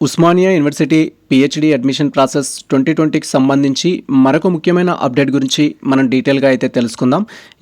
Osmania university PhD admission process 2020కి సంబంధించి మరొక ముఖ్యమైన అప్డేట్ గురించి మనం డీటెయిల్గా అయితే తెలుసుకుందాం.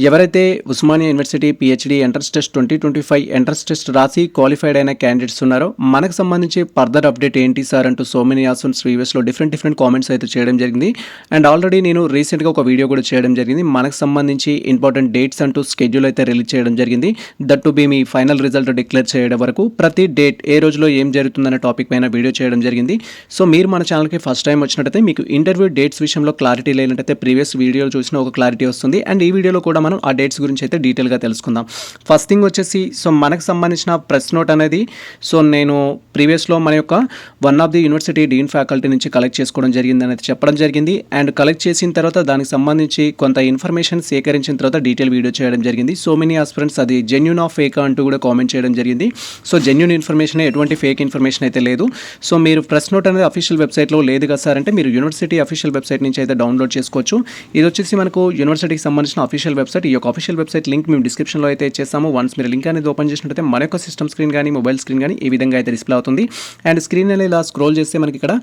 ఎవరైతే Osmania university PhD entrance test 2025 entrance test రాసి క్వాలిఫైడ్ అయిన క్యాండిడేట్స్ ఉన్నారో మనకు సంబంధించి ఫర్దర్ అప్డేట్ ఏంటి సార్ అంటూ so many asanas ప్రీవియస్లో different comments అయితే చేయడం జరిగింది. అండ్ ఆల్రెడీ నేను రీసెంట్గా ఒక వీడియో కూడా చేయడం జరిగింది. మనకు సంబంధించి ఇంపార్టెంట్ డేట్స్ అంటూ స్కెడ్యూల్ అయితే రిలీజ్ చేయడం జరిగింది. That to be me final result declare చేయడం వరకు ప్రతి డేట్ ఏ రోజులో ఏం జరుగుతుందనే టాపిక్ పైన వీడియో చేయడం జరిగింది. సో మీరు మన ఛానల్కి ఫస్ట్ టైం వచ్చినట్టయితే మీకు ఇంటర్వ్యూ డేట్స్ విషయంలో క్లారిటీ లేనట్టయితే ప్రీవియస్ వీడియోలు చూసిన ఒక క్లారిటీ వస్తుంది. అండ్ ఈ వీడియోలో కూడా మనం ఆ డేట్స్ గురించి అయితే డీటెయిల్గా తెలుసుకుందాం. ఫస్ట్ థింగ్ వచ్చేసి సో మనకు సంబంధించిన ప్రెస్ నోట్ అనేది సో నేను ప్రీవియస్లో మన యొక్క one of the university Deen faculty నుంచి కలెక్ట్ చేసుకోవడం జరిగింది అనేది చెప్పడం జరిగింది. అండ్ కలెక్ట్ చేసిన తర్వాత దానికి సంబంధించి కొంత ఇన్ఫర్మేషన్ సేకరించిన తర్వాత డీటెయిల్ వీడియో చేయడం జరిగింది. సో మెనీ ఆస్పిరెంట్స్ అది జెన్యూన్ ఆఫ్ ఫేక్ అంటూ కూడా కామెంట్ చేయడం జరిగింది. సో జెన్యూన్ ఇన్ఫర్మేషన్, ఎటువంటి ఫేక్ ఇన్ఫర్మేషన్ అయితే లేదు. సో మీరు ప్రెస్ నోట్ అనేది అఫీషియల్ వెబ్సైట్లో లేదు కదా సార్ అంటే మీరు యూనివర్సిటీ అఫీషియల్ వెబ్సైట్ నుంచి అయితే డౌన్లోడ్ చేసుకోవచ్చు. ఇది వచ్చేసి మనకు యూనివర్సిటీకి సంబంధించిన అఫీషియల్ వెబ్సైట్. ఈ యొక్క అఫీషియల్ వెబ్సైట్ లింక్ మేము డిస్క్రిప్షన్లో అయితే ఇచ్చేస్తాము. వన్స్ మీరు లింక్ అనేది ఓపెన్ చేసినట్టయితే మన యొక్క సిస్టమ్ స్క్రీన్ కానీ మొబైల్ స్క్రీన్ కానీ ఈ విధంగా అయితే డిస్ప్లే అవుతుంది. అండ్ స్క్రీన్ అనేది ఇలా స్క్రోల్ చేస్తే మనకి ఇక్కడ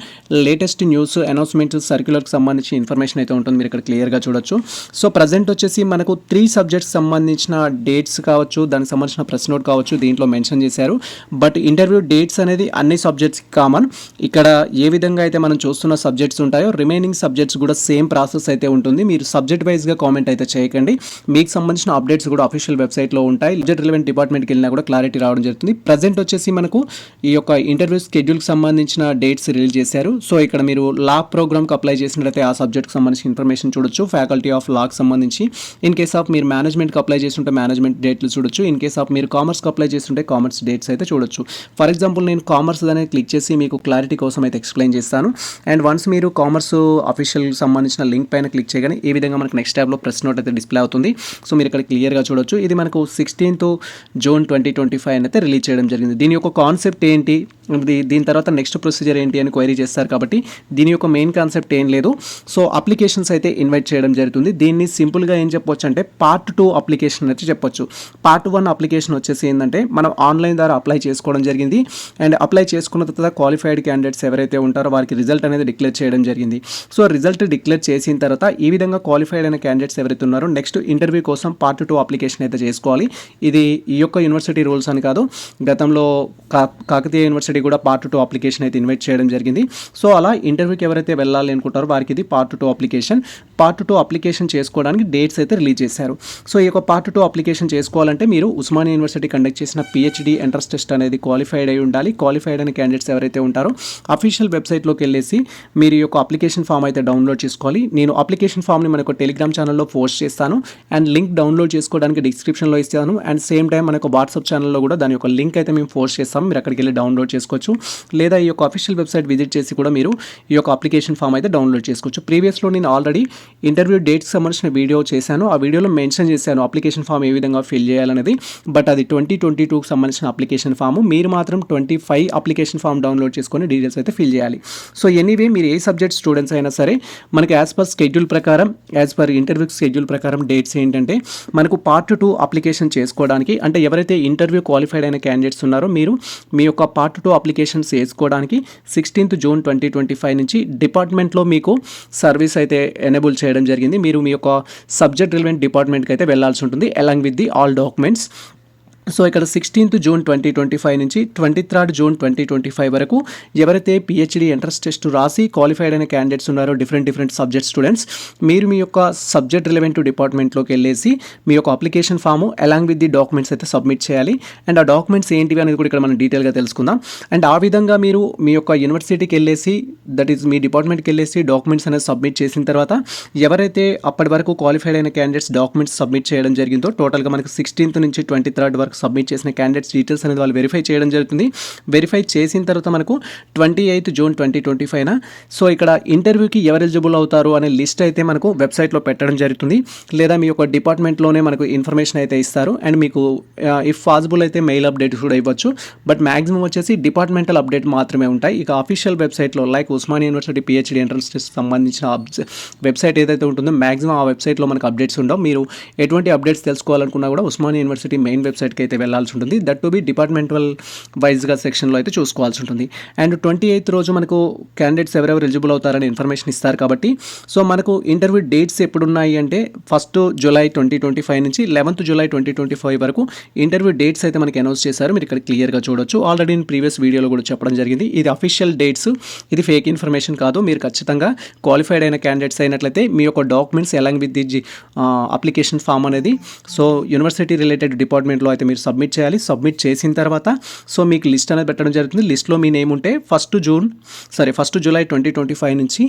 లేటెస్ట్ న్యూస్, అనౌన్స్మెంట్స్, సర్క్యులర్కి సంబంధించి ఇన్ఫర్మేషన్ అయితే ఉంటుంది. మీరు ఇక్కడ క్లియర్గా చూడొచ్చు. సో ప్రజెంట్ వచ్చేసి మనకు 3 సబ్జెక్ట్స్ సంబంధించిన డేట్స్ కావచ్చు, దానికి సంబంధించిన ప్రెస్ నోట్ కావచ్చు దీంట్లో మెన్షన్ చేశారు. బట్ ఇంటర్వ్యూ డేట్స్ అనేది అన్ని సబ్జెక్ట్స్ కామన్. ఇక్కడ ఏ విధంగా అయితే మనం చూస్తున్న సబ్జెక్ట్స్ ఉంటాయో రిమైనింగ్ సబ్జెక్ట్స్ కూడా సేమ్ ప్రాసెస్ అయితే ఉంటుంది. మీరు సబ్జెక్ట్ వైజ్గా కామెంట్ అయితే చేయకండి. మీకు సంబంధించిన అప్డేట్స్ కూడా అఫీషియల్ వెబ్సైట్లో ఉంటాయి. సబ్జెక్ట్ రిలవెంట్ డిపార్ట్మెంట్కి వెళ్ళినా కూడా క్లారిటీ రావడం జరుగుతుంది. ప్రజెంట్ వచ్చేసి మనకు ఈ యొక్క ఇంటర్వ్యూ స్కెడ్యూల్కి సంబంధించిన డేట్స్ రిలీజ్ చేశారు. సో ఇక్కడ మీరు లా ప్రోగ్రామ్కి అప్లై చేసినట్లయితే ఆ సబ్జెక్ట్కి సంబంధించిన ఇన్ఫర్మేషన్ చూడొచ్చు. ఫ్యాకల్టీ ఆఫ్ లాకి సంబంధించి ఇన్ కేస్ ఆఫ్ మీరు మేనేజ్మెంట్కి అప్లై చేస్తుంటే మేనేజ్మెంట్ డేట్లు చూడొచ్చు. ఇన్ కేస్ ఆఫ్ మీరు కామర్స్కి అప్లై చేస్తుంటే కామర్స్ డేట్స్ అయితే చూడొచ్చు. ఫర్ ఎగ్జాంపుల్ నేను కామర్స్ అనేది క్లిక్ చేసి మీకు క్లారిటీ కోసం అయితే ఎక్స్ప్లెయిన్ చేస్తాను. అండ్ వన్స్ మీరు కామర్స్ అఫీషియల్ సంబంధించిన లింక్ పైన క్లిక్ చేయగానే ఈ విధంగా మనకు నెక్స్ట్ ట్యాబ్లో ప్రెస్ నోట్ అయితే డిస్ప్లే అవుతుంది. సో మీరు ఇక్కడ క్లియర్గా చూడొచ్చు. ఇది మనకు 16th June 2025 అయితే రిలీజ్ చేయడం జరిగింది. దీని యొక్క కాన్సెప్ట్ ఏంటి, దీని తర్వాత నెక్స్ట్ ప్రొసీజర్ ఏంటి అని క్వైరీ చేస్తారు కాబట్టి దీని యొక్క మెయిన్ కాన్సెప్ట్ ఏం లేదు. సో అప్లికేషన్స్ అయితే ఇన్వైట్ చేయడం జరుగుతుంది. దీన్ని సింపుల్గా ఏం చెప్పొచ్చు అంటే పార్ట్ 2 అప్లికేషన్ అయితే చెప్పొచ్చు. పార్ట్ 1 అప్లికేషన్ వచ్చేసి ఏంటంటే మనం ఆన్లైన్ ద్వారా అప్లై చేసుకోవడం జరిగింది. అండ్ అప్లై చేసుకున్న తర్వాత క్వాలిఫైడ్ క్యాండిడేట్స్ ఎవరైతే ఉంటారో వారికి రిజల్ట్ అనేది డిక్లేర్ చేయడం జరిగింది. సో రిజల్ట్ డిక్లేర్ చేసిన తర్వాత ఈ విధంగా క్వాలిఫైడ్ అయిన క్యాండిడేట్స్ ఎవరైతే ఉన్నారో నెక్స్ట్ ఇంటర్వ్యూ కోసం పార్ట్ 2 అప్లికేషన్ అయితే చేసుకోవాలి. ఇది ఈ యొక్క యూనివర్సిటీ రూల్స్ అని కాదు, గతంలో కాకతీయ యూనివర్సిటీ కూడా పార్ట్ 2 అప్లికేషన్ అయితే ఇన్వైట్ చేయడం జరిగింది. సో అలా ఇంటర్వ్యూకి ఎవరైతే వెళ్ళాలి అనుకుంటారో వారికి ఇది పార్ట్ 2 అప్లికేషన్. పార్ట్ 2 అప్లికేషన్ చేసుకోవడానికి డేట్స్ అయితే రిలీజ్ చేశారు. సో ఈ యొక్క పార్ట్ 2 అప్లికేషన్ చేసుకోవాలంటే మీరు ఉస్మానియా యూనివర్సిటీ కండక్ట్ చేసిన పిహెచ్డి ఎంట్రన్స్ టెస్ట్ అనేది క్వాలిఫైడ్ అయి ఉండాలి. క్వాలిఫైడ్ అయిన క్యాండిడేట్స్ ఎవరైతే ఉంటారో అఫీషియల్ వెబ్సైట్లోకి వెళ్ళేసి మీరు ఈ యొక్క అప్లికేషన్ ఫామ్ అయితే డౌన్లోడ్ చేసుకోవాలి. నేను అప్లికేషన్ ఫామ్ని మనకు టెలిగ్రామ్ ఛానల్లో పోస్ట్ చేస్తాను. అండ్ లింక్ డౌన్లోడ్ చేసుకోవడానికి డిస్క్రిప్షన్లో ఇస్తాను. అండ్ సేమ్ టైం మనకు వాట్సాప్ ఛానల్లో కూడా దాని యొక్క లింక్ అయితే మేము పోస్ట్ చేస్తాం. మీరు అక్కడికి వెళ్ళి డౌన్లోడ్ చేసుకోవచ్చు. లేదా ఈ యొక్క అఫీషియల్ వెబ్సైట్ విజిట్ చేసి కూడా మీరు ఈ యొక్క అప్లికేషన్ ఫామ్ అయితే డౌన్లోడ్ చేసుకోవచ్చు. ప్రీవియస్లో నేను ఆల్రెడీ ఇంటర్వ్యూ డేట్స్ సంబంధించిన వీడియో చేశాను. ఆ వీడియోలో మెన్షన్ చేశాను అప్లికేషన్ ఫామ్ ఏ విధంగా ఫిల్ చేయాలనేది. బట్ అది 2022కి సంబంధించిన అప్లికేషన్ ఫామ్. మీరు మాత్రం 25 అప్లికేషన్ ఫామ్ డౌన్లోడ్ చేసుకొని డీటెయిల్స్ అయితే ఫిల్ చేయాలి. సో ఎనీవే మీరు ఏ సబ్జెక్ట్ స్టూడెంట్స్ అయినా సరే మనకి యాజ్ పర్ స్కెడ్యూల్ ప్రకారం, యాజ్ పర్ ఇంటర్వ్యూ స్కెడ్యూల్ ప్రకారం డేట్స్ ఏంటంటే మనకు పార్ట్ 2 అప్లికేషన్ చేసుకోవడానికి అంటే ఎవరైతే ఇంటర్వ్యూ క్వాలిఫైడ్ అయిన క్యాండిడేట్స్ ఉన్నారో మీరు మీ యొక్క పార్ట్ 2 అప్లికేషన్స్ చేసుకోవడానికి 16th June 2025 నుంచి డిపార్ట్మెంట్లో మీకు సర్వీస్ అయితే ఎనేబుల్ చేయడం జరిగింది. మీరు మీ యొక్క సబ్జెక్ట్ రిలవెంట్ డిపార్ట్మెంట్కి అయితే వెళ్ళాల్సి ఉంటుంది along with the all documents. So ఇక్కడ 16th June 2025 నుంచి 23rd June 2025 వరకు ఎవరైతే పిహెచ్డి ఎంట్రన్స్ టెస్ట్ రాసి క్వాలిఫైడ్ అయిన క్యాండిడేట్స్ ఉన్నారో డిఫరెంట్ సబ్జెక్ట్ స్టూడెంట్స్ మీరు మీ యొక్క సబ్జెక్ట్ రిలవెంట్ డిపార్ట్మెంట్లోకి వెళ్ళేసి మీ యొక్క application form along with the documents అయితే సబ్మిట్ చేయాలి. అండ్ ఆ డాక్యుమెంట్స్ ఏంటివి అనేది కూడా ఇక్కడ మనం డీటెయిల్గా తెలుసుకుందాం. అండ్ ఆ విధంగా మీరు మీ యొక్క యూనివర్సిటీకి వెళ్ళేసి దట్ ఈస్ మీ డిపార్ట్మెంట్కి వెళ్ళేసి డాక్యుమెంట్స్ అనేది సబ్మిట్ చేసిన తర్వాత ఎవరైతే అప్పటి వరకు క్వాలిఫైడ్ అయిన క్యాండిడేట్స్ డాక్యుమెంట్స్ సబ్మిట్ చేయడం జరిగిందో టోటల్గా మనకు 16th నుంచి 23rd వరకు సబ్మిట్ చేసిన క్యాండిడేట్స్ డీటెయిల్స్ అనేది వాళ్ళు వెరిఫై చేయడం జరుగుతుంది. వెరిఫై చేసిన తర్వాత మనకు 28th June 2025 సో ఇక్కడ ఇంటర్వ్యూకి ఎవరు ఎలిజిబుల్ అవుతారు అనే లిస్ట్ అయితే మనకు వెబ్సైట్లో పెట్టడం జరుగుతుంది. లేదా మీ యొక్క డిపార్ట్మెంట్లోనే మనకు ఇన్ఫర్మేషన్ అయితే ఇస్తారు. అండ్ మీకు ఇఫ్ పాసిబుల్ అయితే మెయిల్ అప్డేట్ కూడా ఇవ్వచ్చు. బట్ మ్యాక్సిమం వచ్చేసి డిపార్ట్మెంటల్ అప్డేట్ మాత్రమే ఉంటాయి. ఇక అఫీషియల్ వెబ్సైట్లో like Osmania university PhD entrance test సంబంధించిన వెబ్సైట్ ఏదైతే ఉంటుందో మ్యాక్సిమం ఆ వెబ్సైట్లో మనకు అప్డేట్స్ ఉండవు. మీరు ఎటువంటి అప్డేట్స్ తెలుసుకోవాలనుకున్నా కూడా ఉస్మానియా యూనివర్సిటీ మెయిన్ వెబ్సైట్కి అయితే వెళ్ళాల్సి ఉంటుంది. దట్ టు బి డిపార్ట్మెంటల్ వైజ్గా సెక్షన్లో అయితే చూసుకోవాల్సి ఉంటుంది. అండ్ 28th రోజు మనకు క్యాండిడేట్స్ ఎవరెవరు ఎలిజిబుల్ అవుతారని ఇన్ఫర్మేషన్ ఇస్తారు కాబట్టి సో మనకు ఇంటర్వ్యూ డేట్స్ ఎప్పుడున్నాయి అంటే 1 జూలై 2025 నుంచి 11th జూలై 2025 వరకు ఇంటర్వ్యూ డేట్స్ అయితే మనకి అనౌన్స్ చేశారు. మీరు ఇక్కడ క్లియర్గా చూడొచ్చు. ఆల్రెడీ నేను ప్రీవియస్ వీడియోలో కూడా చెప్పడం జరిగింది. ఇది అఫీషియల్ డేట్స్, ఇది ఫేక్ ఇన్ఫర్మేషన్ కాదు. మీరు ఖచ్చితంగా క్వాలిఫైడ్ అయిన క్యాండిడేట్స్ అయినట్లయితే మీ యొక్క documents along with the application form అనేది సో యూనివర్సిటీ రిలేటెడ్ డిపార్ట్మెంట్లో అయితే మీరు సబ్మిట్ చేయాలి. సబ్మిట్ చేసిన తర్వాత సో మీకు లిస్ట్ అనేది పెట్టడం జరుగుతుంది. లిస్ట్లో మీ నేమ్ ఉంటే 1 జూలై 2025 నుంచి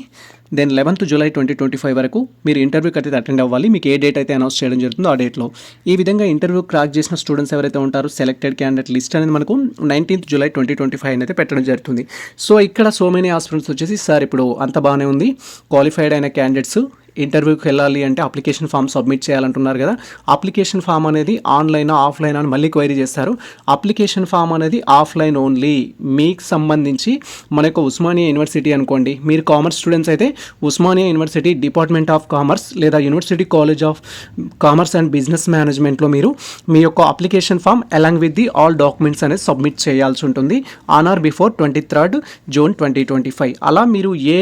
దెన్ 11th జూలై 2025 వరకు మీరు ఇంటర్వ్యూకి అయితే అటెండ్ అవ్వాలి. మీకు ఏ డేట్ అయితే అనౌన్స్ చేయడం జరుగుతుందో ఆ డేట్లో. ఈ విధంగా ఇంటర్వ్యూ క్రాక్ చేసిన స్టూడెంట్స్ ఎవరైతే ఉంటారో సెలెక్టెడ్ క్యాండిడేట్ లిస్ట్ అనేది మనకు 19th జూలై 2025 అయితే పెట్టడం జరుగుతుంది. సో ఇక్కడ సో మెనీ ఆస్పిరెంట్స్ వచ్చేసి సార్ ఇప్పుడు అంత బాగానే ఉంది, క్వాలిఫైడ్ అయిన క్యాండిడేట్స్ ఇంటర్వ్యూకి వెళ్ళాలి అంటే అప్లికేషన్ ఫామ్ సబ్మిట్ చేయాలంటున్నారు కదా. అప్లికేషన్ ఫామ్ అనేది ఆన్లైన్ ఆఫ్లైన్ అని మళ్ళీ క్వైరీ చేస్తారు. అప్లికేషన్ ఫామ్ అనేది ఆఫ్లైన్ ఓన్లీ. మీకు సంబంధించి మన యొక్క ఉస్మానియా యూనివర్సిటీ అనుకోండి, మీరు కామర్స్ స్టూడెంట్స్ అయితే Osmania university department of commerce లేదా university college of commerce and business మేనేజ్మెంట్లో మీరు మీ యొక్క application form along with the all documents అనేది సబ్మిట్ చేయాల్సి ఉంటుంది on are before 23rd June 2025. అలా మీరు ఏ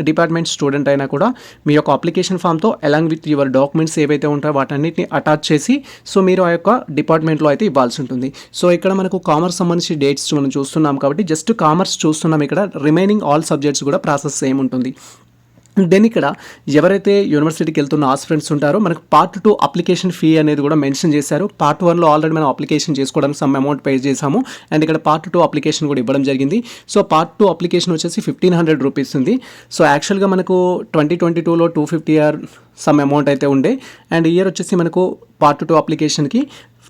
డిపార్ట్మెంట్ స్టూడెంట్ అయినా కూడా మీ యొక్క అప్లికేషన్ ఫామ్తో అలాంగ్ విత్ యువర్ డాక్యుమెంట్స్ ఏవైతే ఉంటాయో వాటన్నిటిని అటాచ్ చేసి సో మీరు ఆ యొక్క డిపార్ట్మెంట్లో అయితే ఇవ్వాల్సి ఉంటుంది. సో ఇక్కడ మనకు కామర్స్ సంబంధించి డేట్స్ మనం చూస్తున్నాం కాబట్టి జస్ట్ కామర్స్ చూస్తున్నాం. ఇక్కడ రిమైనింగ్ ఆల్ సబ్జెక్ట్స్ కూడా ప్రాసెస్ సేమ్ ఉంటుంది. దెన్ ఇక్కడ ఎవరైతే యూనివర్సిటీకి వెళ్తున్న ఆస్పిరెంట్స్ ఉంటారో మనకు Part 2 అప్లికేషన్ ఫీ అనేది కూడా మెన్షన్ చేశారు. Part 1లో ఆల్రెడీ మనం అప్లికేషన్ చేసుకోవడానికి సమ్ అమౌంట్ పే చేసాము అండ్ ఇక్కడ Part 2 అప్లికేషన్ కూడా ఇవ్వడం జరిగింది. సో Part 2 అప్లికేషన్ వచ్చేసి 1500 రూపీస్ ఉంది. సో యాక్చువల్గా మనకు 2022లో 250 సమ్ అమౌంట్ అయితే ఉండే అండ్ ఇయర్ వచ్చేసి మనకు Part 2 అప్లికేషన్కి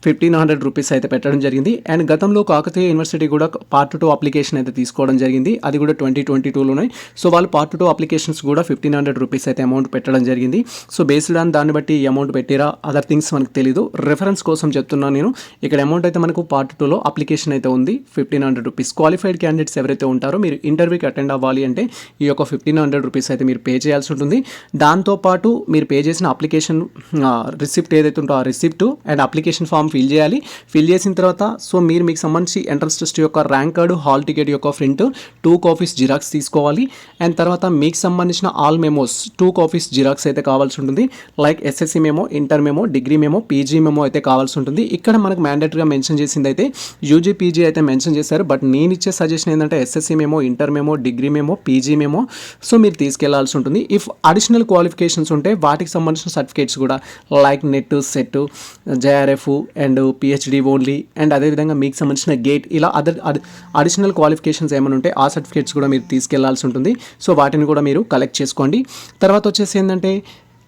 1500 రూపీస్ అయితే పెట్టడం జరిగింది. అండ్ గతంలో కాకతీయ యూనివర్సిటీ కూడా Part 2 అప్లికేషన్ అయితే తీసుకోవడం జరిగింది. అది కూడా 2022లోనే. సో వాళ్ళు Part 2 అప్లికేషన్స్ కూడా 1500 రూపీస్ అయితే అమౌంట్ పెట్టడం జరిగింది. సో బేస్డ్ ఆన్ దాన్ని బట్టి ఈ అమౌంట్ పెట్టిరా అదర్ థింగ్స్ మనకు తెలీదు. రెఫరెన్స్ కోసం చెప్తున్నాను నేను. ఇక్కడ అమౌంట్ అయితే మనకు Part 2లో అప్లికేషన్ అయితే ఉంది 1500 రూపీస్. క్వాలిఫైడ్ క్యాండిడేట్స్ ఎవరైతే ఉంటారో మీరు ఇంటర్వ్యూకి అటెండ్ అవ్వాలి అంటే ఈ యొక్క 1500 రూపీస్ అయితే మీరు పే చేయాల్సి ఉంటుంది. దాంతోపాటు మీరు పే చేసిన అప్లికేషన్ రిసిప్ట్ ఏదైతే ఉంటుందో ఆ receipt and application form fill చేయాలి. ఫిల్ చేసిన తర్వాత సో మీకు సంబంధించి ఎంట్రన్స్ టెస్ట్ యొక్క ర్యాంక్ కార్డు, హాల్ టికెట్ యొక్క ప్రింట్ 2 కాపీస్ జిరాక్స్ తీసుకోవాలి. అండ్ తర్వాత మీకు సంబంధించిన ఆల్ మెమోస్ 2 కాపీస్ జిరాక్స్ అయితే కావాల్సి ఉంటుంది. Like SSC memo, inter memo, degree memo, PG memo అయితే కావాల్సి ఉంటుంది. ఇక్కడ మనకు మ్యాండేటరీగా మెన్షన్ చేసింది అయితే యూజీ పీజీ అయితే మెన్షన్ చేశారు. బట్ నేను ఇచ్చే సజెషన్ ఏంటంటే SSC memo, inter memo, degree memo, PG memo so మీరు తీసుకెళ్లాల్సి ఉంటుంది. ఇఫ్ అడిషనల్ క్వాలిఫికేషన్స్ ఉంటే వాటికి సంబంధించిన సర్టిఫికేట్స్ కూడా like net, set, JRF and PhD only and అదేవిధంగా మీకు సంబంధించిన గేట్ ఇలా అడిషనల్ క్వాలిఫికేషన్స్ ఏమైనా ఉంటే ఆ సర్టిఫికేట్స్ కూడా మీరు తీసుకెళ్లాల్సి ఉంటుంది. సో వాటిని కూడా మీరు కలెక్ట్ చేసుకోండి. తర్వాత వచ్చేసి ఏంటంటే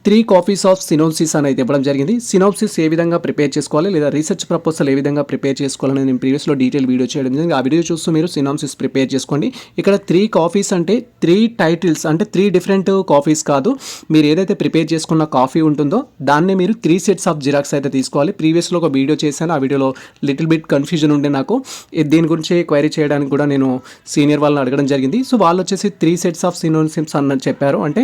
3 కాపీస్ ఆఫ్ సినోప్సిస్ అనేది ఇవ్వడం జరిగింది. సినోప్సిస్ ఏ విధంగా ప్రిపేర్ చేసుకోవాలి లేదా రీసెర్చ్ ప్రపోజల్ ఏ విధంగా ప్రిపేర్ చేసుకోవాలని నేను ప్రీవియస్లో డీటెయిల్ వీడియో చేయడం జరిగింది. ఆ వీడియో చూస్తూ మీరు సినోప్సిస్ ప్రిపేర్ చేసుకోండి. ఇక్కడ 3 కాపీస్ అంటే 3 టైటిల్స్ అంటే 3 డిఫరెంట్ కాపీస్ కాదు. మీరు ఏదైతే ప్రిపేర్ చేసుకున్న కాఫీ ఉంటుందో దాన్నే మీరు 3 సెట్స్ ఆఫ్ జిరాక్స్ అయితే తీసుకోవాలి. ప్రీవియస్లో ఒక వీడియో చేశాను. ఆ వీడియోలో లిటిల్ బిట్ కన్ఫ్యూజన్ ఉండే నాకు. దీని గురించి క్వైరీ చేయడానికి కూడా నేను సీనియర్ వాళ్ళని అడగడం జరిగింది. సో వాళ్ళు వచ్చేసి 3 సెట్స్ ఆఫ్ సినోప్సిస్ అన్నది చెప్పారు. అంటే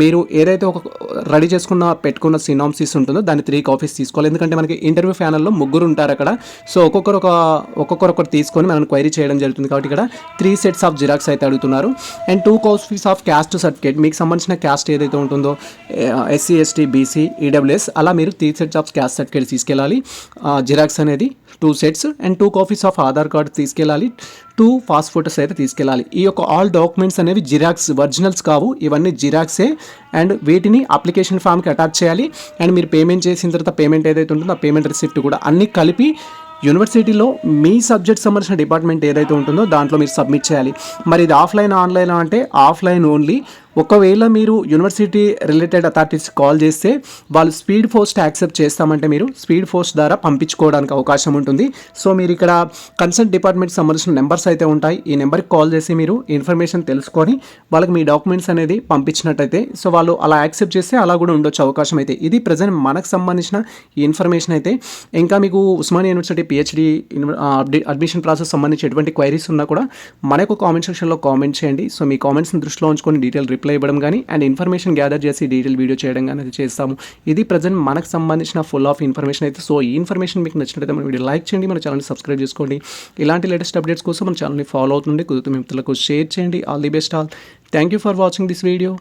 మీరు ఏదైతే ఒక రెడీ పెట్టుకున్న సినాప్సిస్ ఉంటుందో దాన్ని 3 కాపీస్ తీసుకోవాలి. ఎందుకంటే మనకి ఇంటర్వ్యూ ప్యానల్లో 3 ఉంటారు అక్కడ. సో ఒక్కొక్కరు తీసుకొని మనం క్వైరీ చేయడం జరుగుతుంది. కాబట్టి ఇక్కడ 3 సెట్స్ ఆఫ్ జిరాక్స్ అయితే అడుగుతున్నారు. And 2 copies of caste certificate మీకు సంబంధించిన క్యాస్ట్ ఏదైతే ఉంటుందో ఎస్సీ, ఎస్టీ, బీసీ, ఈడబ్ల్యూఎస్ అలా మీరు 3 సెట్స్ ఆఫ్ క్యాస్ట్ సర్టిఫికేట్ తీసుకెళ్ళాలి. జిరాక్స్ అనేది 2 sets and 2 copies of Aadhaar card తీసుకెళ్ళాలి. 2 పాస్ ఫోటోస్ అయితే తీసుకెళ్ళాలి. ఈ యొక్క ఆల్ డాక్యుమెంట్స్ అనేవి జిరాక్స్, ఒరిజినల్స్ కావు. ఇవన్నీ జిరాక్సే అండ్ వీటిని అప్లికేషన్ ఫామ్కి అటాచ్ చేయాలి. అండ్ మీరు పేమెంట్ చేసిన తర్వాత పేమెంట్ ఏదైతే ఉంటుందో ఆ పేమెంట్ రిసిప్ట్ కూడా అన్నీ కలిపి యూనివర్సిటీలో మీ సబ్జెక్ట్ సంబంధించిన డిపార్ట్మెంట్ ఏదైతే ఉంటుందో దాంట్లో మీరు సబ్మిట్ చేయాలి. మరి ఇది ఆఫ్లైన్ ఆన్లైన్ అంటే ఆఫ్లైన్ ఓన్లీ. ఒకవేళ మీరు యూనివర్సిటీ రిలేటెడ్ అథారిటీస్ కాల్ చేస్తే వాళ్ళు స్పీడ్ పోస్ట్ యాక్సెప్ట్ చేస్తామంటే మీరు స్పీడ్ పోస్ట్ ద్వారా పంపించుకోవడానికి అవకాశం ఉంటుంది. సో మీరు ఇక్కడ కన్సర్న్ డిపార్ట్మెంట్కి సంబంధించిన నెంబర్స్ అయితే ఉంటాయి. ఈ నెంబర్కి కాల్ చేసి మీరు ఇన్ఫర్మేషన్ తెలుసుకొని వాళ్ళకి మీ డాక్యుమెంట్స్ అనేది పంపించినట్టయితే సో వాళ్ళు అలా యాక్సెప్ట్ చేస్తే అలా కూడా ఉండొచ్చు అవకాశం అయితే. ఇది ప్రజెంట్ మనకు సంబంధించిన ఈ ఇన్ఫర్మేషన్ అయితే. ఇంకా మీకు Osmania university PhD admission process సంబంధించి ఎటువంటి క్వైరీస్ ఉన్నా కూడా మనకు కామెంట్ సెక్షన్లో కామెంట్ చేయండి. సో మీ కామెంట్స్ని దృష్టిలో ఉంచుకొని డీటెయిల్ రిప్లై రిప్లై ఇవ్వడం కానీ అండ్ ఇన్ఫర్మేషన్ గ్యాదర్ చేసి డీటెయిల్ వీడియో చేయడం కానీ అది చేస్తాము. ఇది ప్రజెంట్ మనకు సంబంధించిన ఫుల్ ఆఫ్ ఇన్ఫర్మేషన్ అయితే. సో ఈ ఇన్ఫర్మేషన్ మీకు నచ్చినట్లయితే మన వీడియో లైక్ చేయండి, మన ఛానల్ని సబ్స్క్రైబ్ చేసుకోండి. ఇలాంటి లేటెస్ట్ అప్డేట్స్ కోసం మన ఛానల్ని ఫాలో అవుతుండే కుదిరితే మీ మిత్రులకు షేర్ చేయండి. All the best all. Thank you for watching this video.